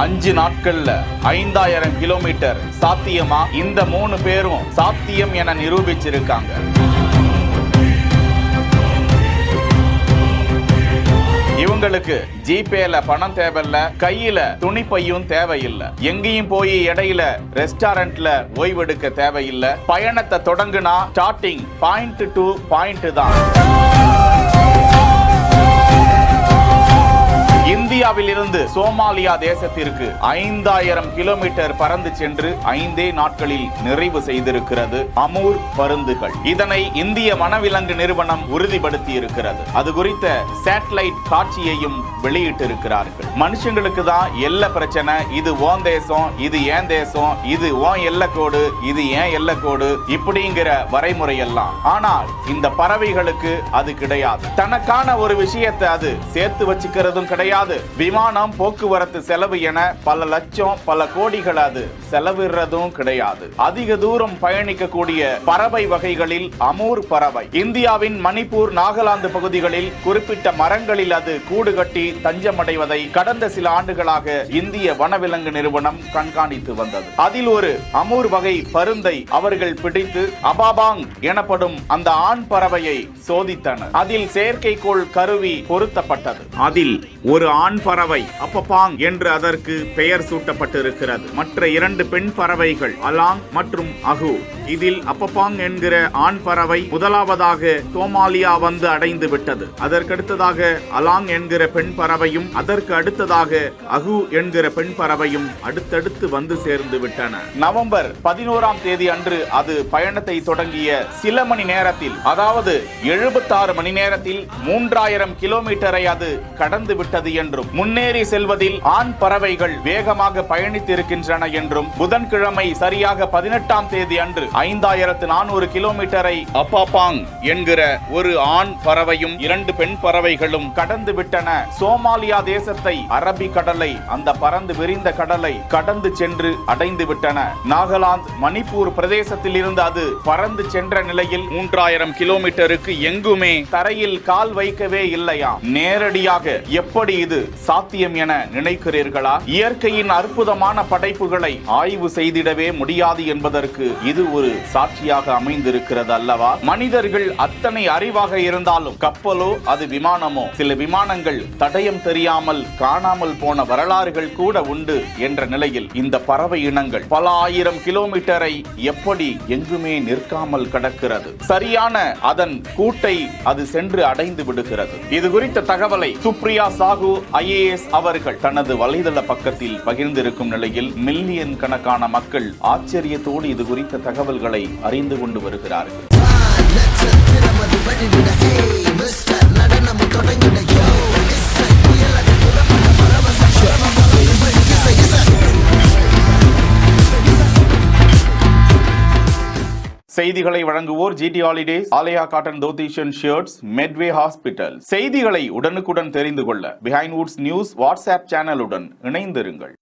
5 நாட்கள்ல 5000 கிலோமீட்டர் சாத்தியமா? இந்த 3 பேரும் சாத்தியம் என நிரூபிச்சிருக்காங்க. இவங்களுக்கு ஜிபேல பணம் தேவையில்ல, கையில துணிப்பையும் தேவையில்லை, எங்கேயும் போய் இடையில ரெஸ்டாரண்ட்ல ஓய்வெடுக்க தேவையில்லை. பயணத்தை தொடங்குனா ஸ்டார்டிங் பாயிண்ட் டு பாயிண்ட் தான். இந்தியாவில் இருந்து சோமாலியா தேசத்திற்கு 5000 கிலோமீட்டர் பறந்து சென்று 5 நாட்களில் நிறைவு செய்திருக்கிறது அமூர் பருந்துகள். இதனை இந்திய வனவிலங்கு நிறுவனம் உறுதிப்படுத்தி இருக்கிறது. அது குறித்த சேட்டலைட் காட்சியையும் வெளியிட்டிருக்கிறார்கள். மனுஷங்களுக்கு தான் எல்லை பிரச்சனை, இது ஓன் தேசம், இது ஏன் தேசம், இது ஓன் எல்லைக்கோடு, இது ஏன் எல்லைக்கோடு, இப்படிங்கிற வரைமுறை எல்லாம். ஆனால் இந்த பறவைகளுக்கு அது கிடையாது. தனக்கான ஒரு விஷயத்தை அது சேர்த்து வச்சுக்கிறதும் கிடையாது. விமானம், போக்குவரத்து செலவு என பல லட்சம் பல கோடிகள் அது செலவிடுறதும் கிடையாது. அதிக தூரம் பயணிக்கக்கூடிய பறவை வகைகளில் அமூர் பறவை. இந்தியாவின் மணிப்பூர், நாகாலாந்து பகுதிகளில் குறிப்பிட்ட மரங்களில் அது கூடு கட்டி தஞ்சமடைவதை கடந்த சில ஆண்டுகளாக இந்திய வனவிலங்கு நிறுவனம் கண்காணித்து வந்தது. அதில் ஒரு அமூர் வகை பருந்தை அவர்கள் பிடித்து அபாபாங் எனப்படும் அந்த ஆண் பறவையை சோதித்தனர். அதில் செயற்கைக்கோள் கருவி பொருத்தப்பட்டது. அதில் ஒரு ஆண் பறவை அப்பபாங் என்று அதற்கு பெயர் சூட்டப்பட்டிருக்கிறது. மற்ற 2 பெண் பறவைகள் அலாங் மற்றும் அகு. இதில் அப்பபாங் என்கிற ஆண் பறவை முதலாவதாக சோமாலியா வந்து அடைந்து விட்டது. அதற்கடுத்ததாக அலாங் என்கிற பெண் பறவையும், அதற்கு அடுத்ததாக அகு என்கிற பெண் பறவையும் அடுத்தடுத்து வந்து சேர்ந்து விட்டன. நவம்பர் 11ஆம் தேதி அன்று அது பயணத்தை தொடங்கிய சில மணி நேரத்தில், அதாவது 76 மணி நேரத்தில் 3000 கிலோமீட்டரை அது கடந்து விட்டது என்றும், முன்னேறி செல்வதில் ஆண் பறவைகள் வேகமாக பயணித்திருக்கின்றன என்றும், புதன்கிழமை சரியாக 18ஆம் தேதி அன்று 5400 கிலோமீட்டரை அப்பாபாங் என்கிற ஒரு ஆண் பறவையும் 2 பெண் பறவைகளும் கடந்து விட்டன. சோமாலியா தேசத்தை, அரபிக்கடலை, அந்த பறந்து விரிந்த கடலை கடந்து சென்று அடைந்து விட்டன. நாகாலாந்து, மணிப்பூர் பிரதேசத்தில் இருந்து அது பறந்து சென்ற நிலையில் 3000 கிலோமீட்டருக்கு எங்குமே தரையில் கால் வைக்கவே இல்லையா. நேரடியாக எப்படி இது சாத்தியம் என நினைக்கிறீர்களா? இயற்கையின் அற்புதமான படைப்புகளை ஆய்வு செய்திடவே முடியாது என்பதற்கு இது ஒரு சாட்சியாக அமைந்திருக்கிறது அல்லவா? மனிதர்கள் அத்தனை அறிவாக இருந்தாலும் கப்பலோ அது விமானமோ, சில விமானங்கள் தடயம் தெரியாமல் காணாமல் போன வரலாறுகள் கூட உண்டு என்ற நிலையில் இந்த பறவை இனங்கள் பல 1000 கிலோமீட்டரை எப்படி எங்குமே நிற்காமல் கடக்கிறது? சரியான அதன் கூட்டை அது சென்று அடைந்து விடுகிறது. இது குறித்த தகவலை சுப்ரியா சாகு IAS அவர்கள் தனது வலைதள பக்கத்தில் பகிர்ந்திருக்கும் நிலையில் மில்லியன் கணக்கான மக்கள் ஆச்சரியத்தோடு இது குறித்த தகவல்களை அறிந்து கொண்டு வருகிறார்கள். செய்திகளை வழங்குவோர் GT Holidays, Aalaya cotton dhotis and shirts, Medway hospital. செய்திகளை உடனுக்குடன் தெரிந்து கொள்ள பிஹைண்ட் வுட்ஸ் நியூஸ் வாட்ஸ்அப் சேனலுடன் இணைந்திருங்கள்.